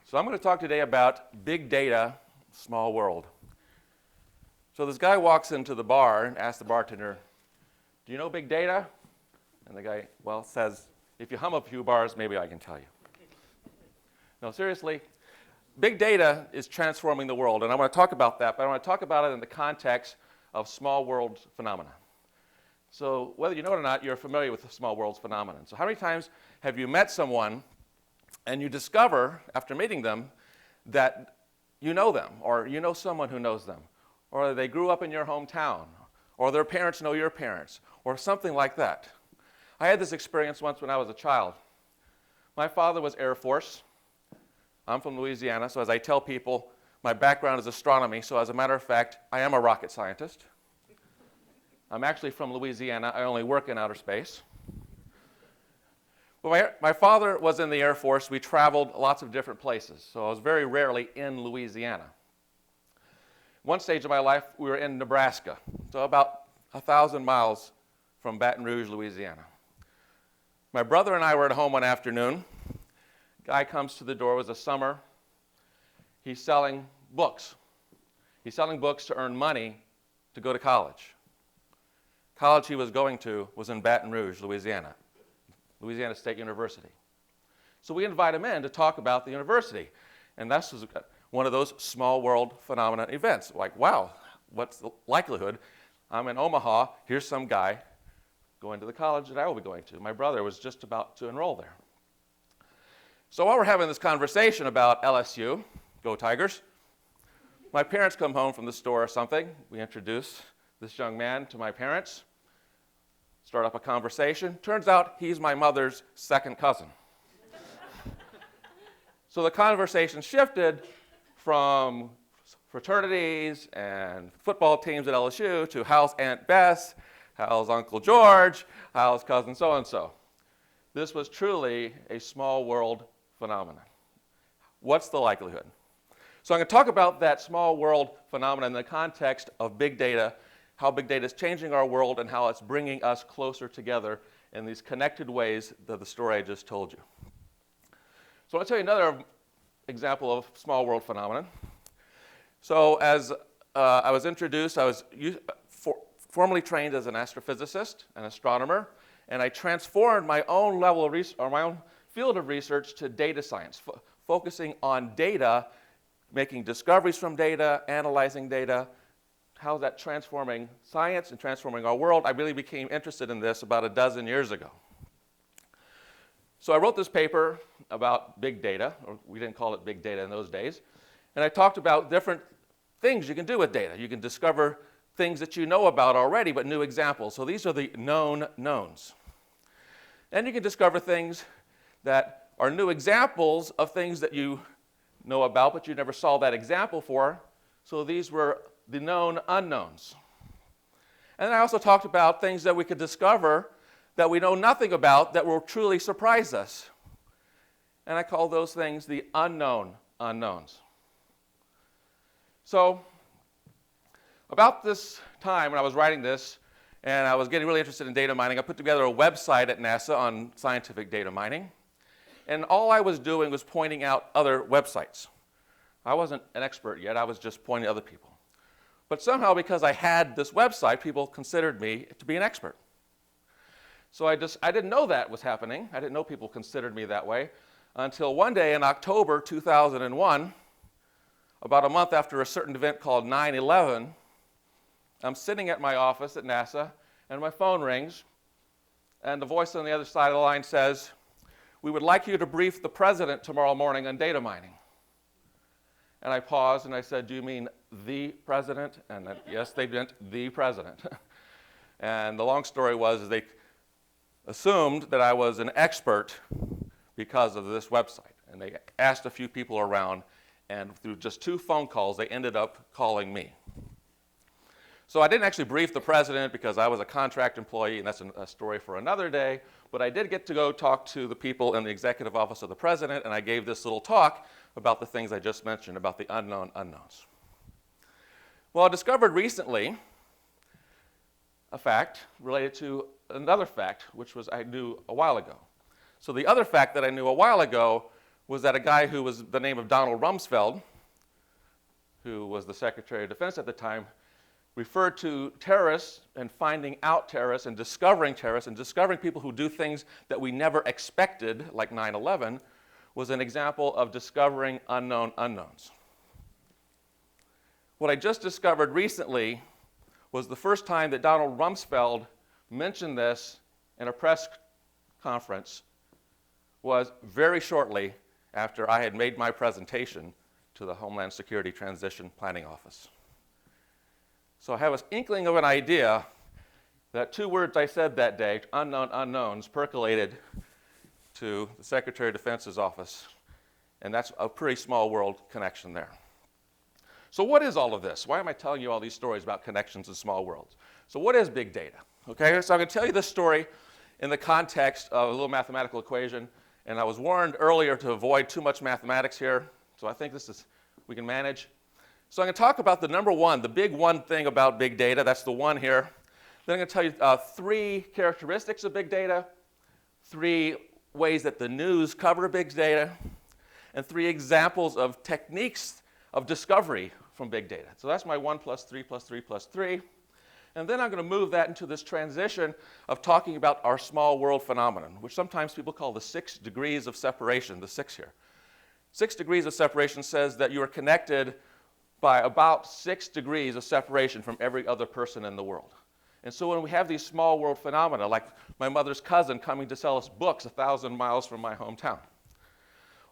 So I'm going to talk today about big data, small world. So this guy walks into the bar and asks the bartender, "Do you know big data?" And the guy, says, "If you hum a few bars, maybe I can tell you." No, seriously, big data is transforming the world, and I want to talk about that, but I want to talk about it in the context of small world phenomena. So whether you know it or not, you're familiar with the small worlds phenomenon. So how many times have you met someone and you discover, after meeting them, that you know them, or you know someone who knows them, or they grew up in your hometown, or their parents know your parents, or something like that? I had this experience once when I was a child. My father was Air Force. I'm from Louisiana, so as I tell people, my background is astronomy, so as a matter of fact, I am a rocket scientist. I'm actually from Louisiana. I only work in outer space. Well, my father was in the Air Force. We traveled lots of different places, so I was very rarely in Louisiana. One stage of my life, we were in Nebraska, so about 1,000 miles from Baton Rouge, Louisiana. My brother and I were at home one afternoon. Guy comes to the door. It was a summer. He's selling books. He's selling books to earn money to go to college. College he was going to was in Baton Rouge, Louisiana, Louisiana State University. So we invite him in to talk about the university. And this was one of those small world phenomenon events. Like, wow, what's the likelihood? I'm in Omaha. Here's some guy going to the college that I will be going to. My brother was just about to enroll there. So while we're having this conversation about LSU, go Tigers, my parents come home from the store or something. We introduce this young man to my parents, start up a conversation. Turns out he's my mother's second cousin. So the conversation shifted from fraternities and football teams at LSU to how's Aunt Bess, how's Uncle George, how's cousin so-and-so. This was truly a small world phenomenon. What's the likelihood? So I'm going to talk about that small world phenomenon in the context of big data, how big data is changing our world, and how it's bringing us closer together in these connected ways that the story I just told you. So I'll tell you another example of small world phenomenon. So as I was introduced, I was formally trained as an astrophysicist, an astronomer, and I transformed my own level of research, or my own field of research, to data science, focusing on data, making discoveries from data, analyzing data. How's that transforming science and transforming our world? I really became interested in this about a dozen years ago. So I wrote this paper about big data, or we didn't call it big data in those days, and I talked about different things you can do with data. You can discover things that you know about already, but new examples. So these are the known knowns. And you can discover things that are new examples of things that you know about, but you never saw that example for. So these were the known unknowns. And then I also talked about things that we could discover that we know nothing about that will truly surprise us. And I call those things the unknown unknowns. So about this time when I was writing this, and I was getting really interested in data mining, I put together a website at NASA on scientific data mining. And all I was doing was pointing out other websites. I wasn't an expert yet. I was just pointing to other people. But somehow, because I had this website, people considered me to be an expert. So I didn't know that was happening. I didn't know people considered me that way until one day in October 2001, about a month after a certain event called 9/11, I'm sitting at my office at NASA, and my phone rings, and the voice on the other side of the line says, "We would like you to brief the president tomorrow morning on data mining." And I paused and I said, "Do you mean the president?" And then, yes, they meant the president. And the long story was they assumed that I was an expert because of this website. And they asked a few people around, and through just 2 phone calls, they ended up calling me. So I didn't actually brief the president because I was a contract employee, and that's a story for another day. But I did get to go talk to the people in the executive office of the president, and I gave this little talk about the things I just mentioned, about the unknown unknowns. Well, I discovered recently a fact related to another fact, which was I knew a while ago. So the other fact that I knew a while ago was that a guy who was the name of Donald Rumsfeld, who was the Secretary of Defense at the time, referred to terrorists and finding out terrorists and discovering people who do things that we never expected, like 9/11, was an example of discovering unknown unknowns. What I just discovered recently was the first time that Donald Rumsfeld mentioned this in a press conference was very shortly after I had made my presentation to the Homeland Security Transition Planning Office. So I have an inkling of an idea that two words I said that day, unknown unknowns, percolated to the Secretary of Defense's office, and that's a pretty small world connection there. So what is all of this? Why am I telling you all these stories about connections in small worlds? So what is big data? Okay, so I'm going to tell you this story in the context of a little mathematical equation, and I was warned earlier to avoid too much mathematics here, so I think we can manage. So I'm going to talk about the number one, the big one thing about big data. That's the one here. Then I'm going to tell you three characteristics of big data, three ways that the news cover big data, and three examples of techniques of discovery from big data. So that's my 1 + 3 + 3 + 3. And then I'm going to move that into this transition of talking about our small world phenomenon, which sometimes people call the 6 degrees of separation, the 6 here. 6 degrees of separation says that you are connected by about 6 degrees of separation from every other person in the world. And so when we have these small world phenomena, like my mother's cousin coming to sell us books 1,000 miles from my hometown,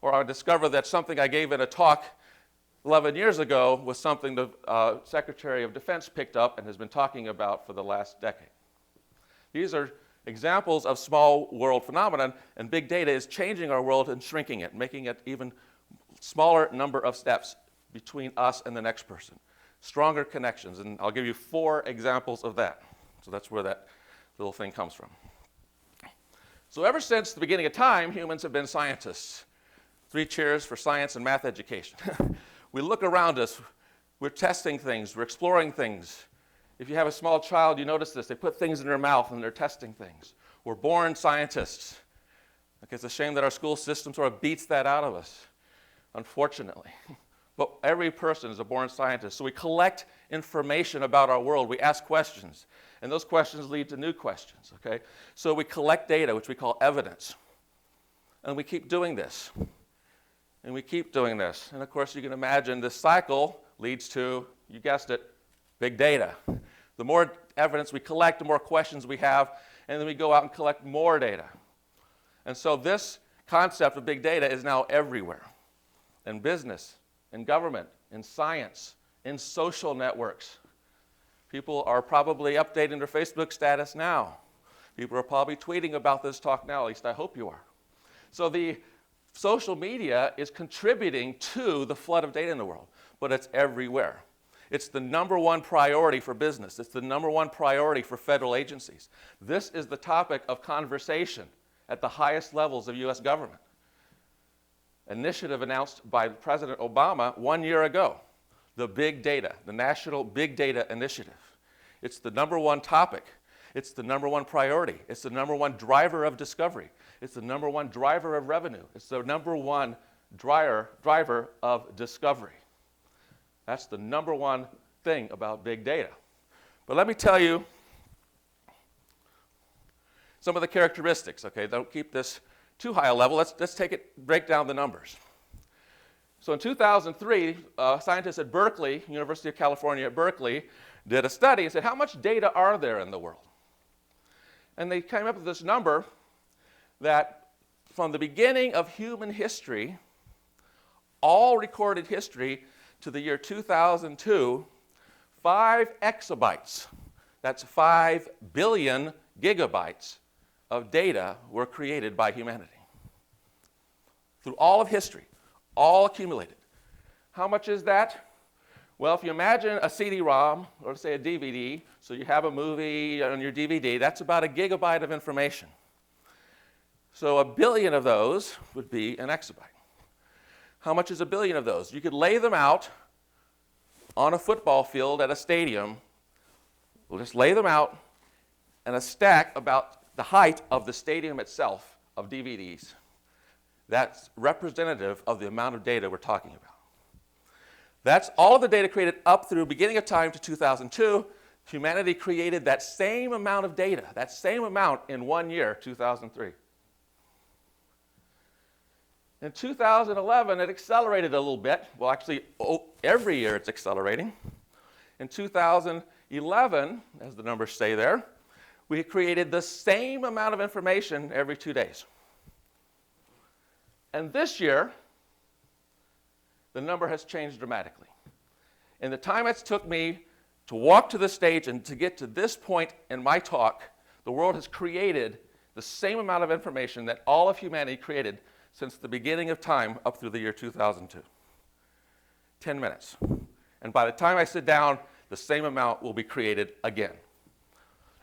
or I discover that something I gave in a talk 11 years ago was something the Secretary of Defense picked up and has been talking about for the last decade. These are examples of small world phenomenon, and big data is changing our world and shrinking it, making it even smaller number of steps between us and the next person. Stronger connections, and I'll give you 4 examples of that. So that's where that little thing comes from. So ever since the beginning of time, humans have been scientists. 3 cheers for science and math education. We look around us, we're testing things, we're exploring things. If you have a small child, you notice this, they put things in their mouth and they're testing things. We're born scientists. Okay, it's a shame that our school system sort of beats that out of us, unfortunately. But every person is a born scientist. So we collect information about our world. We ask questions. And those questions lead to new questions. Okay? So we collect data, which we call evidence. And we keep doing this. And we keep doing this. And of course, you can imagine this cycle leads to, you guessed it, big data. The more evidence we collect, the more questions we have. And then we go out and collect more data. And so this concept of big data is now everywhere. In business, in government, in science, in social networks. People are probably updating their Facebook status now. People are probably tweeting about this talk now, at least I hope you are. So the social media is contributing to the flood of data in the world, but it's everywhere. It's the number one priority for business. It's the number one priority for federal agencies. This is the topic of conversation at the highest levels of US government. Initiative announced by President Obama 1 year ago, the big data, the National Big Data Initiative. It's the number one topic. It's the number one priority. It's the number one driver of discovery. It's the number one driver of revenue. It's the number one driver of discovery. That's the number one thing about big data. But let me tell you some of the characteristics, okay? Don't keep this too high a level. Let's break down the numbers. So in 2003, scientists at Berkeley, University of California at Berkeley, did a study and said, how much data are there in the world? And they came up with this number that from the beginning of human history, all recorded history to the year 2002, 5 exabytes, that's 5 billion gigabytes of data were created by humanity. Through all of history, all accumulated. How much is that? Well, if you imagine a CD-ROM, or say a DVD, so you have a movie on your DVD, that's about 1 gigabyte of information. So 1 billion of those would be an exabyte. How much is 1 billion of those? You could lay them out on a football field at a stadium. We'll just lay them out in a stack about the height of the stadium itself of DVDs. that's representative of the amount of data we're talking about. That's all of the data created up through beginning of time to 2002. Humanity created that same amount of data, that same amount in 1 year, 2003. In 2011, it accelerated a little bit. Well, actually, every year it's accelerating. In 2011, as the numbers say there, we created the same amount of information every 2 days. And this year, the number has changed dramatically. In the time it took me to walk to the stage and to get to this point in my talk, the world has created the same amount of information that all of humanity created since the beginning of time up through the year 2002. 10 minutes. And by the time I sit down, the same amount will be created again.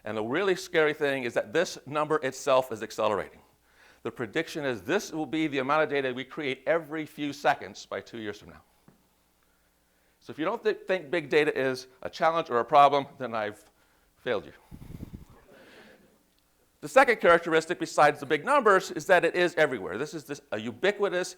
And the really scary thing is that this number itself is accelerating. The prediction is this will be the amount of data we create every few seconds by 2 years from now. So if you don't think big data is a challenge or a problem, then I've failed you. The second characteristic besides the big numbers is that it is everywhere. This is a ubiquitous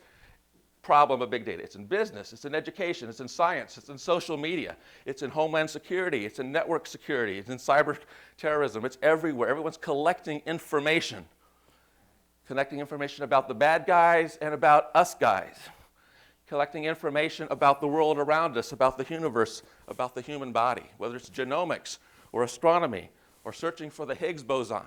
problem of big data. It's in business, it's in education, it's in science, it's in social media, it's in homeland security, it's in network security, it's in cyber terrorism, it's everywhere. Everyone's collecting information about the bad guys and about us guys, collecting information about the world around us, about the universe, about the human body, whether it's genomics or astronomy or searching for the Higgs boson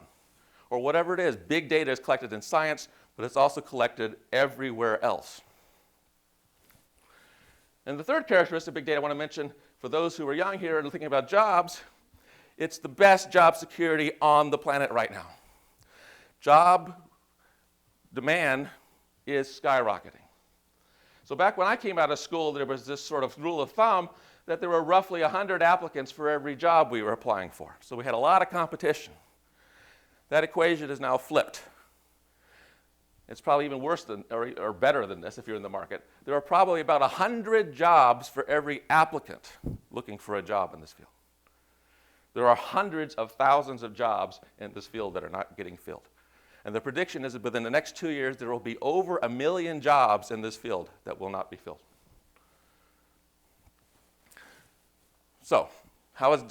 or whatever it is. Big data is collected in science, but it's also collected everywhere else. And the third characteristic of big data I want to mention for those who are young here and thinking about jobs, it's the best job security on the planet right now. Job demand is skyrocketing. So back when I came out of school, there was this sort of rule of thumb that there were roughly 100 applicants for every job we were applying for. So we had a lot of competition. That equation is now flipped. It's probably even worse than, or better than this if you're in the market. There are probably about 100 jobs for every applicant looking for a job in this field. There are hundreds of thousands of jobs in this field that are not getting filled. And the prediction is that within the next 2 years, there will be over 1 million jobs in this field that will not be filled. So, how is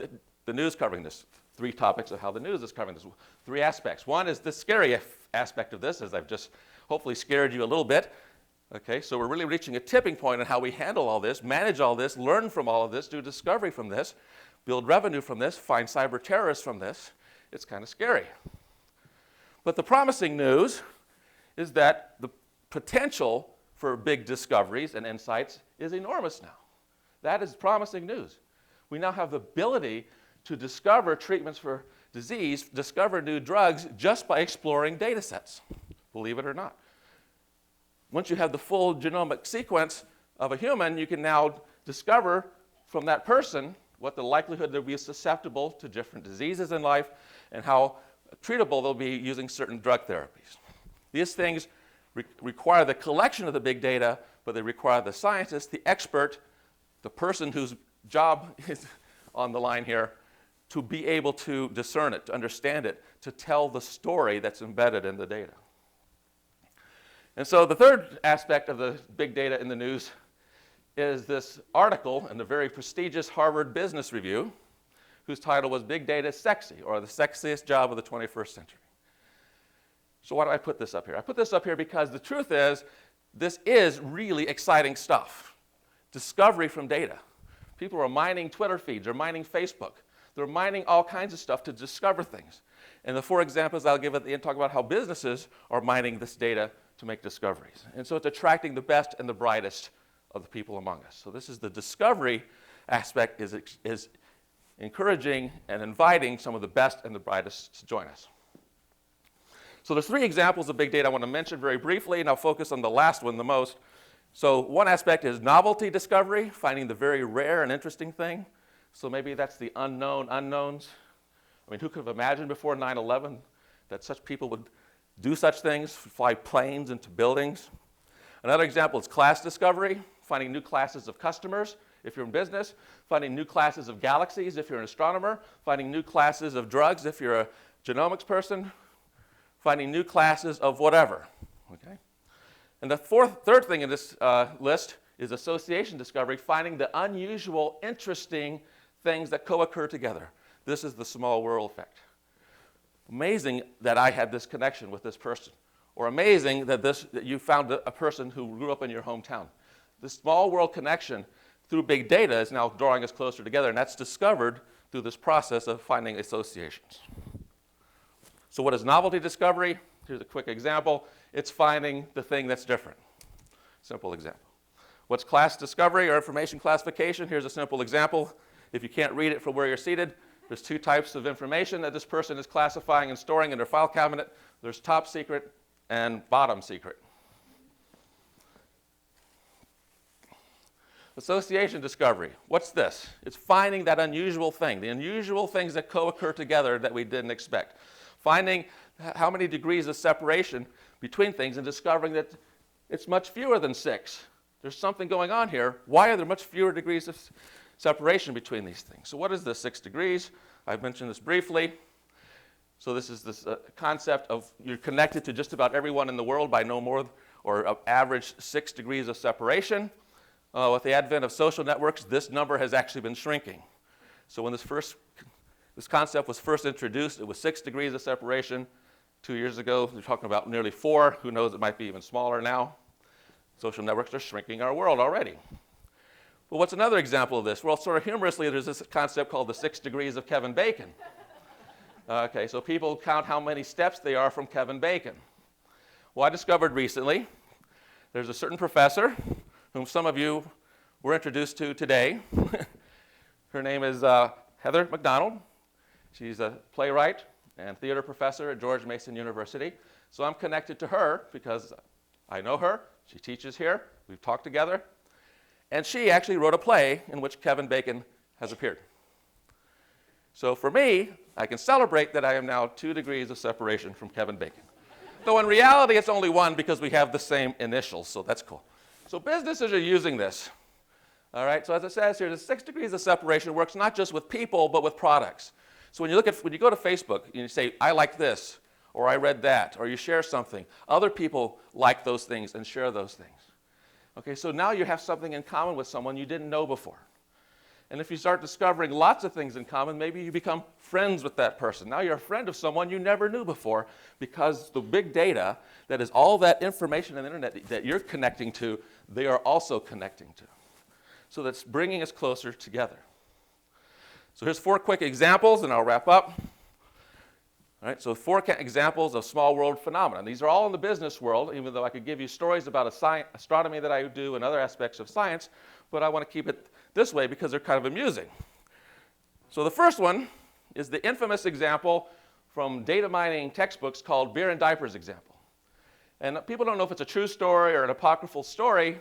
the news covering this? 3 topics of how the news is covering this. 3 aspects. One is the scary aspect of this, as I've just hopefully scared you a little bit. Okay, so we're really reaching a tipping point in how we handle all this, manage all this, learn from all of this, do discovery from this, build revenue from this, find cyber terrorists from this. It's kind of scary. But the promising news is that the potential for big discoveries and insights is enormous now. That is promising news. We now have the ability to discover treatments for disease, discover new drugs just by exploring data sets, believe it or not. Once you have the full genomic sequence of a human, you can now discover from that person what the likelihood they'll be susceptible to different diseases in life and how treatable they'll be using certain drug therapies. These things require the collection of the big data, but they require the scientist, the expert, the person whose job is on the line here, to be able to discern it, to understand it, to tell the story that's embedded in the data. And so the third aspect of the big data in the news is this article in the very prestigious Harvard Business Review, whose title was Big Data is Sexy, or the Sexiest Job of the 21st Century. So why do I put this up here? I put this up here because the truth is, this is really exciting stuff. Discovery from data. People are mining Twitter feeds, they're mining Facebook. They're mining all kinds of stuff to discover things. And the 4 examples I'll give at the end talk about how businesses are mining this data to make discoveries. And so it's attracting the best and the brightest of the people among us. So this is the discovery aspect is encouraging and inviting some of the best and the brightest to join us. So there's 3 examples of big data I want to mention very briefly, and I'll focus on the last one the most. So one aspect is novelty discovery, finding the very rare and interesting thing. So maybe that's the unknown unknowns. I mean, who could have imagined before 9/11 that such people would do such things, fly planes into buildings? Another example is class discovery, finding new classes of customers if you're in business, finding new classes of galaxies if you're an astronomer, finding new classes of drugs if you're a genomics person, finding new classes of whatever. Okay? And the third thing in this list is association discovery, finding the unusual, interesting things that co-occur together. This is the small world effect. Amazing that I had this connection with this person. Or amazing that you found a person who grew up in your hometown. This small world connection through big data is now drawing us closer together, and that's discovered through this process of finding associations. So what is novelty discovery? Here's a quick example. It's finding the thing that's different. Simple example. What's class discovery or information classification? Here's a simple example. If you can't read it from where you're seated, there's two types of information that this person is classifying and storing in their file cabinet. There's top secret and bottom secret. Association discovery. What's this? It's finding that unusual thing, the unusual things that co-occur together that we didn't expect. Finding how many degrees of separation between things and discovering that it's much fewer than 6. There's something going on here. Why are there much fewer degrees of separation between these things? So what is this 6 degrees? I've mentioned this briefly. So this is this concept of you're connected to just about everyone in the world by no more or average 6 degrees of separation. With the advent of social networks, this number has actually been shrinking. So when this concept was first introduced, it was 6 degrees of separation. 2 years ago, we're talking about nearly 4. Who knows, it might be even smaller now. Social networks are shrinking our world already. Well, what's another example of this? Well, sort of humorously, there's this concept called the 6 degrees of Kevin Bacon. Okay, so people count how many steps they are from Kevin Bacon. Well, I discovered recently there's a certain professor whom some of you were introduced to today. Her name is Heather McDonald. She's a playwright and theater professor at George Mason University. So I'm connected to her because I know her. She teaches here. We've talked together. And she actually wrote a play in which Kevin Bacon has appeared. So for me, I can celebrate that I am now 2 degrees of separation from Kevin Bacon. Though in reality, it's only 1 because we have the same initials, so that's cool. So businesses are using this. All right, so as it says here, the 6 degrees of separation works not just with people, but with products. So when you go to Facebook and you say, I like this, or I read that, or you share something, other people like those things and share those things. Okay, so now you have something in common with someone you didn't know before. And if you start discovering lots of things in common, maybe you become friends with that person. Now you're a friend of someone you never knew before because the big data, that is all that information on the internet that you're connecting to, they are also connecting to. So that's bringing us closer together. So here's 4 quick examples, and I'll wrap up. All right, so 4 examples of small world phenomena. These are all in the business world, even though I could give you stories about astronomy that I do and other aspects of science, but I want to keep it this way because they're kind of amusing. So the first one is the infamous example from data mining textbooks called beer and diapers example. And people don't know if it's a true story or an apocryphal story,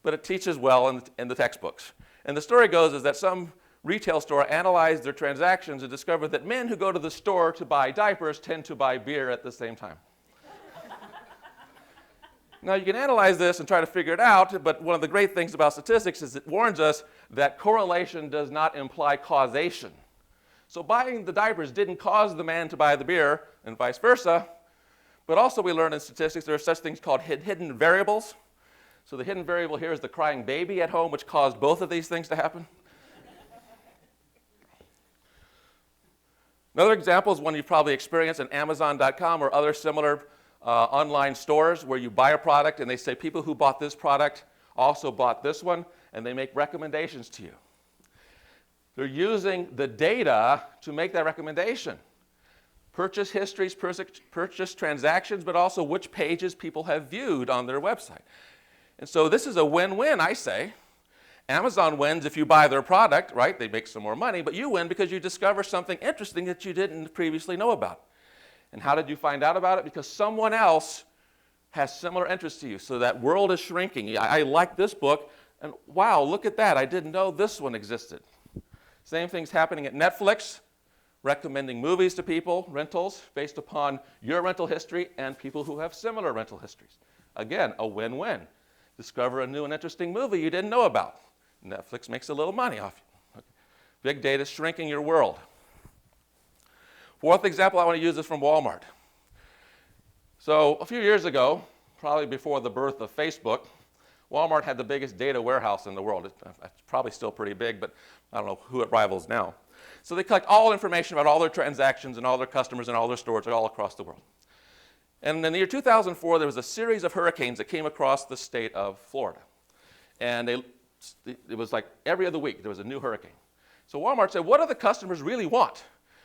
but it teaches well in the textbooks. And the story goes is that some retail store analyzed their transactions and discovered that men who go to the store to buy diapers tend to buy beer at the same time. Now, you can analyze this and try to figure it out, but one of the great things about statistics is it warns us that correlation does not imply causation. So buying the diapers didn't cause the man to buy the beer, and vice versa, but also we learned in statistics there are such things called hidden variables. So the hidden variable here is the crying baby at home, which caused both of these things to happen. Another example is one you've probably experienced in Amazon.com or other similar online stores where you buy a product and they say people who bought this product also bought this one, and they make recommendations to you. They're using the data to make that recommendation. Purchase histories, purchase transactions, but also which pages people have viewed on their website. And so this is a win-win, I say. Amazon wins if you buy their product, right? They make some more money, but you win because you discover something interesting that you didn't previously know about. And how did you find out about it? Because someone else has similar interests to you. So that world is shrinking. I like this book, and wow, look at that. I didn't know this one existed. Same thing's happening at Netflix, recommending movies to people, rentals, based upon your rental history and people who have similar rental histories. Again, a win-win. Discover a new and interesting movie you didn't know about. Netflix makes a little money off you. Okay. Big data is shrinking your world. 4th example I want to use is from Walmart. So a few years ago, probably before the birth of Facebook, Walmart had the biggest data warehouse in the world. It's probably still pretty big, but I don't know who it rivals now. So they collect all information about all their transactions and all their customers and all their stores all across the world. And in the year 2004, there was a series of hurricanes that came across the state of Florida. And it was like every other week there was a new hurricane. So Walmart said, what do the customers really want?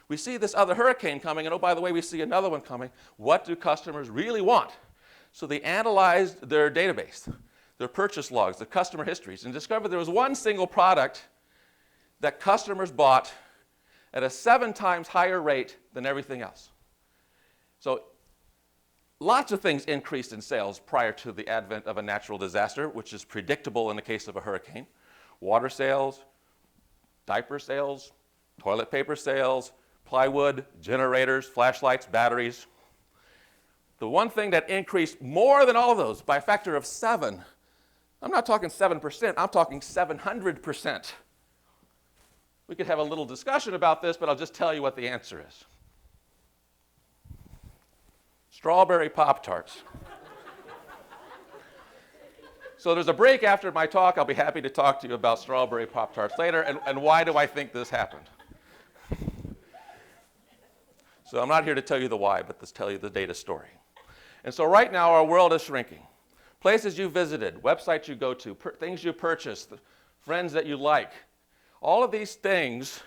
We see this other hurricane coming, and oh, by the way, we see another one coming. What do customers really want? So they analyzed their database, their purchase logs, the customer histories, and discovered there was one single product that customers bought at a 7 times higher rate than everything else. So lots of things increased in sales prior to the advent of a natural disaster, which is predictable in the case of a hurricane. Water sales, diaper sales, toilet paper sales, plywood, generators, flashlights, batteries. The one thing that increased more than all of those by a factor of 7, I'm not talking 7%, I'm talking 700%. We could have a little discussion about this, but I'll just tell you what the answer is. Strawberry Pop-Tarts. So there's a break after my talk. I'll be happy to talk to you about strawberry Pop-Tarts later, and why do I think this happened. So I'm not here to tell you the why, but to tell you the data story. And so right now our world is shrinking. Places you visited, websites you go to, things you purchase, friends that you like, all of these things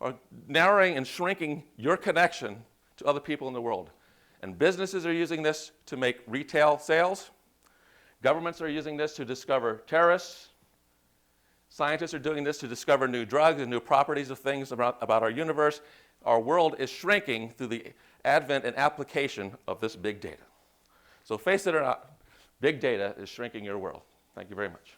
are narrowing and shrinking your connection to other people in the world. And businesses are using this to make retail sales. Governments are using this to discover terrorists. Scientists are doing this to discover new drugs and new properties of things about our universe. Our world is shrinking through the advent and application of this big data. So face it or not, big data is shrinking your world. Thank you very much.